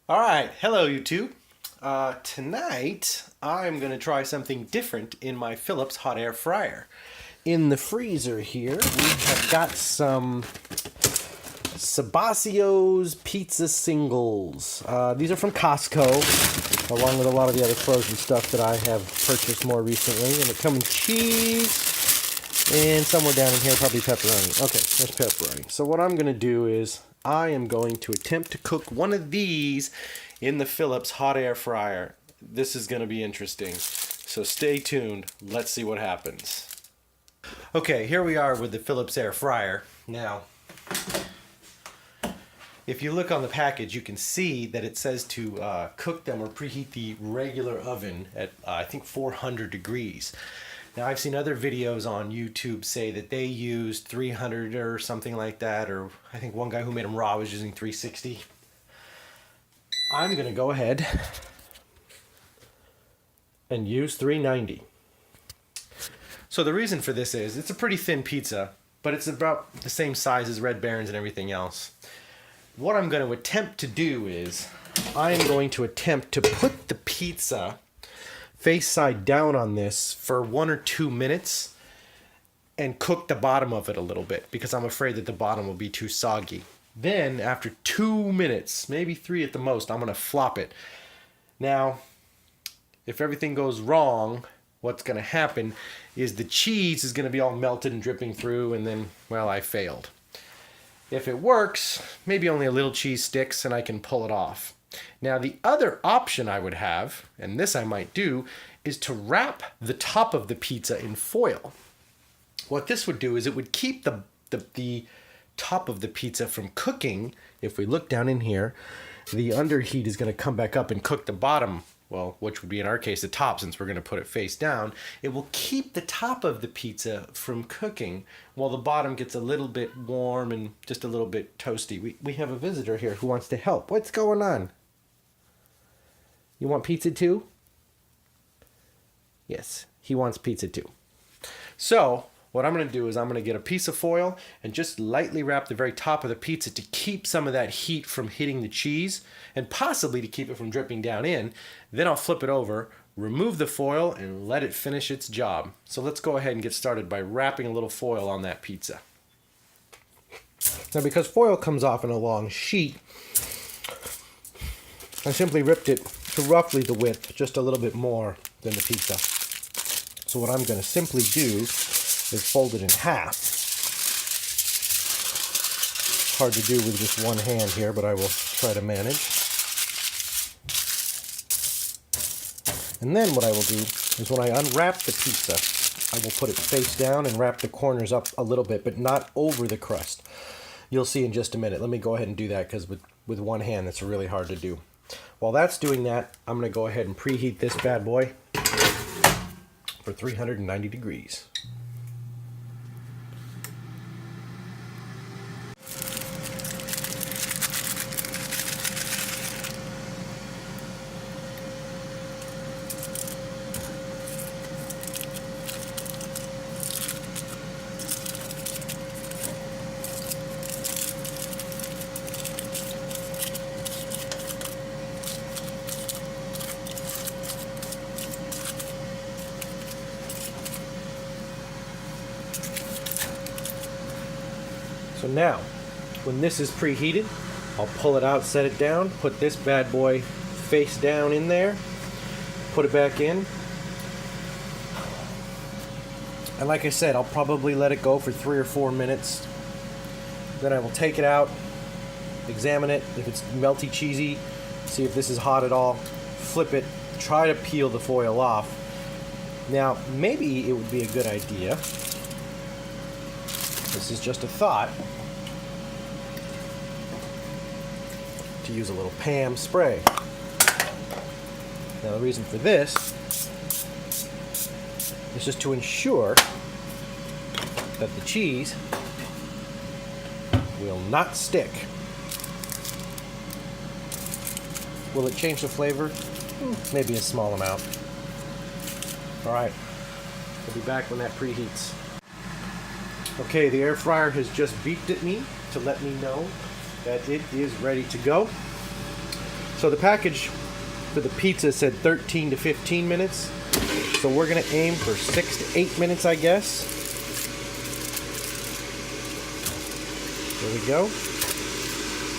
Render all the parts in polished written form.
Alright, hello YouTube. Tonight I'm going to try something different in my Philips hot air fryer. In the freezer here we have got some Sabacio's pizza singles. These are from Costco, along with a lot of the other frozen stuff that I have purchased more recently. And they come in cheese, and somewhere down in here probably pepperoni. Okay, there's pepperoni. So what I'm going to do is I am going to attempt to cook one of these in the Philips hot air fryer. This is going to be interesting. So stay tuned. Let's see what happens. Okay, here we are with the Philips air fryer. Now, if you look on the package, you can see that it says to cook them or preheat the regular oven at, I think, 400 degrees. Now, I've seen other videos on YouTube say that they used 300 or something like that, or I think one guy who made them raw was using 360. I'm going to go ahead and use 390. So the reason for this is it's a pretty thin pizza, but it's about the same size as Red Baron's and everything else. What I'm going to attempt to do is I'm going to attempt to put the pizza face side down on this for 1 or 2 minutes and cook the bottom of it a little bit, because I'm afraid that the bottom will be too soggy. Then after 2 minutes, maybe 3 at the most, I'm going to flop it. Now, if everything goes wrong, what's going to happen is the cheese is going to be all melted and dripping through, and then, well, I failed. If it works, maybe only a little cheese sticks and I can pull it off. Now, the other option I would have, and this I might do, is to wrap the top of the pizza in foil. What this would do is it would keep the top of the pizza from cooking. If we look down in here, the underheat is going to come back up and cook the bottom, well, which would be in our case the top, since we're going to put it face down. It will keep the top of the pizza from cooking while the bottom gets a little bit warm and just a little bit toasty. We have a visitor here who wants to help. What's going on? You want pizza too? Yes, he wants pizza too. So what I'm going to do is I'm going to get a piece of foil and just lightly wrap the very top of the pizza to keep some of that heat from hitting the cheese and possibly to keep it from dripping down in. Then I'll flip it over, remove the foil, and let it finish its job. So let's go ahead and get started by wrapping a little foil on that pizza. Now, because foil comes off in a long sheet, I simply ripped it to roughly the width, just a little bit more than the pizza. So what I'm going to simply do is fold it in half. Hard to do with just one hand here, but I will try to manage. And then what I will do is when I unwrap the pizza, I will put it face down and wrap the corners up a little bit, but not over the crust. You'll see in just a minute. Let me go ahead and do that, because with one hand that's really hard to do. While that's doing that, I'm going to go ahead and preheat this bad boy for 390 degrees. So now, when this is preheated, I'll pull it out, set it down, put this bad boy face down in there, put it back in. And like I said, I'll probably let it go for 3 or 4 minutes. Then I will take it out, examine it. If it's melty, cheesy, see if this is hot at all, flip it, try to peel the foil off. Now, maybe it would be a good idea, this is just a thought, to use a little Pam spray. Now the reason for this is just to ensure that the cheese will not stick. Will it change the flavor? Maybe a small amount. Alright, we'll be back when that preheats. Okay, the air fryer has just beeped at me to let me know that it is ready to go. So So the package for the pizza said 13 to 15 minutes. So we're gonna aim for 6 to 8 minutes, I guess. There we go.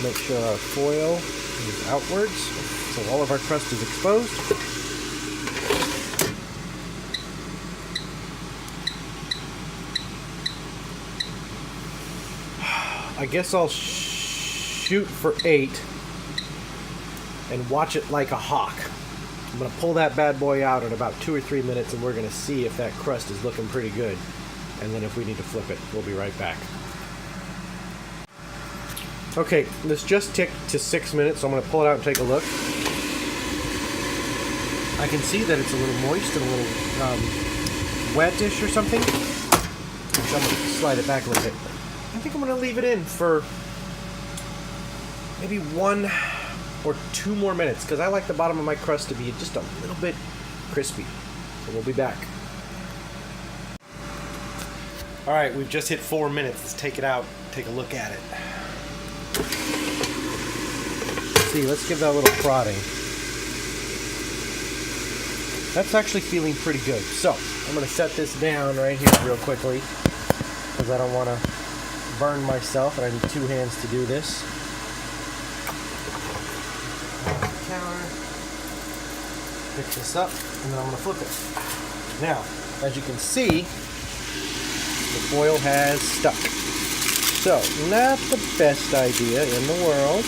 Make sure our foil is outwards, so all of our crust is exposed. I guess I'll shoot for 8 and watch it like a hawk. I'm going to pull that bad boy out in about 2 or 3 minutes, and we're going to see if that crust is looking pretty good. And then if we need to flip it, we'll be right back. Okay, this just ticked to 6 minutes, so I'm going to pull it out and take a look. I can see that it's a little moist and a little wettish or something. So I'm going to slide it back a little bit. I think I'm going to leave it in for maybe 1 or 2 more minutes, because I like the bottom of my crust to be just a little bit crispy. So we'll be back. All right, we've just hit 4 minutes. Let's take it out, take a look at it. See, let's give that a little prodding. That's actually feeling pretty good. So I'm going to set this down right here real quickly, because I don't want to burn myself, and I need 2 hands to do this. Counter. Pick this up, and then I'm going to flip it. Now, as you can see, the foil has stuck. So, not the best idea in the world.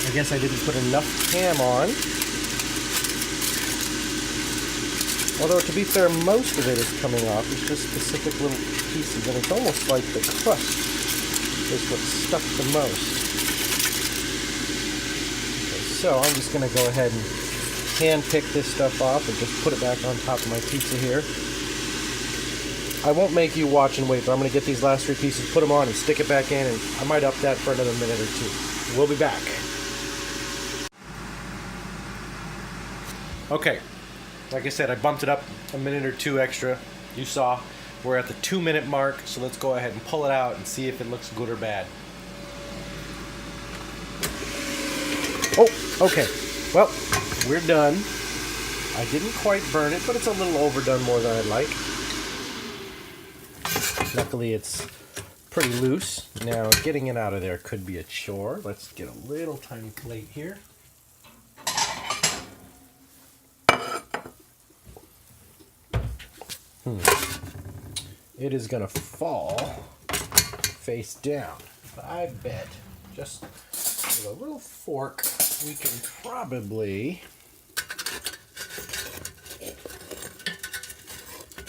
I guess I didn't put enough ham on. Although, to be fair, most of it is coming off. It's just specific little pieces, and it's almost like the crust is what stuck the most. Okay, so I'm just going to go ahead and hand pick this stuff off and just put it back on top of my pizza here. I won't make you watch and wait, but I'm going to get these last 3 pieces, put them on, and stick it back in, and I might up that for another minute or 2. We'll be back. Okay, like I said, I bumped it up a minute or 2 extra. You saw we're at the 2-minute mark, so let's go ahead and pull it out and see if it looks good or bad. Oh, okay. Well, we're done. I didn't quite burn it, but it's a little overdone more than I'd like. Luckily, it's pretty loose. Now, getting it out of there could be a chore. Let's get a little tiny plate here. It is going to fall face down. I bet just with a little fork, we can probably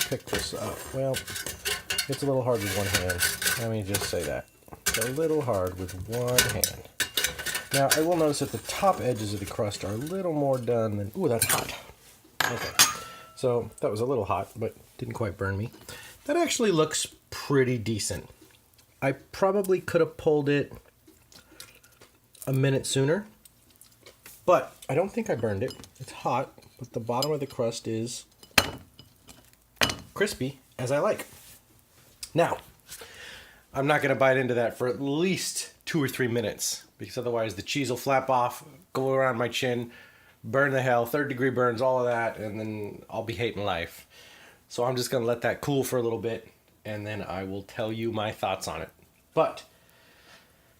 pick this up. Well, it's a little hard with one hand. Let me just say that. It's a little hard with one hand. Now, I will notice that the top edges of the crust are a little more done than... Ooh, that's hot. Okay. So, that was a little hot, but didn't quite burn me. That actually looks pretty decent. I probably could have pulled it a minute sooner, but I don't think I burned it. It's hot, but the bottom of the crust is crispy, as I like. Now, I'm not going to bite into that for at least 2 or 3 minutes, because otherwise the cheese will flap off, go around my chin, burn the hell, 3rd-degree burns, all of that, and then I'll be hating life. So I'm just going to let that cool for a little bit, and then I will tell you my thoughts on it. But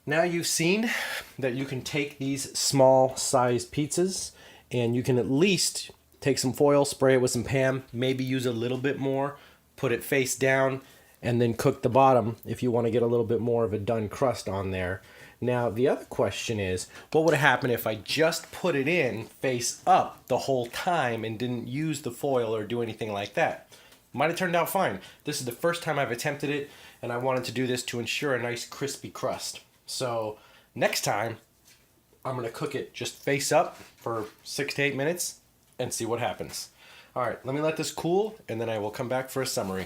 now you've seen that you can take these small-sized pizzas, and you can at least take some foil, spray it with some ham, maybe use a little bit more, put it face down, and then cook the bottom if you want to get a little bit more of a done crust on there. Now, the other question is, what would happen if I just put it in face up the whole time and didn't use the foil or do anything like that? Might have turned out fine. This is the first time I've attempted it, and I wanted to do this to ensure a nice crispy crust. So next time, I'm going to cook it just face up for 6 to 8 minutes and see what happens. All right, let me let this cool, and then I will come back for a summary.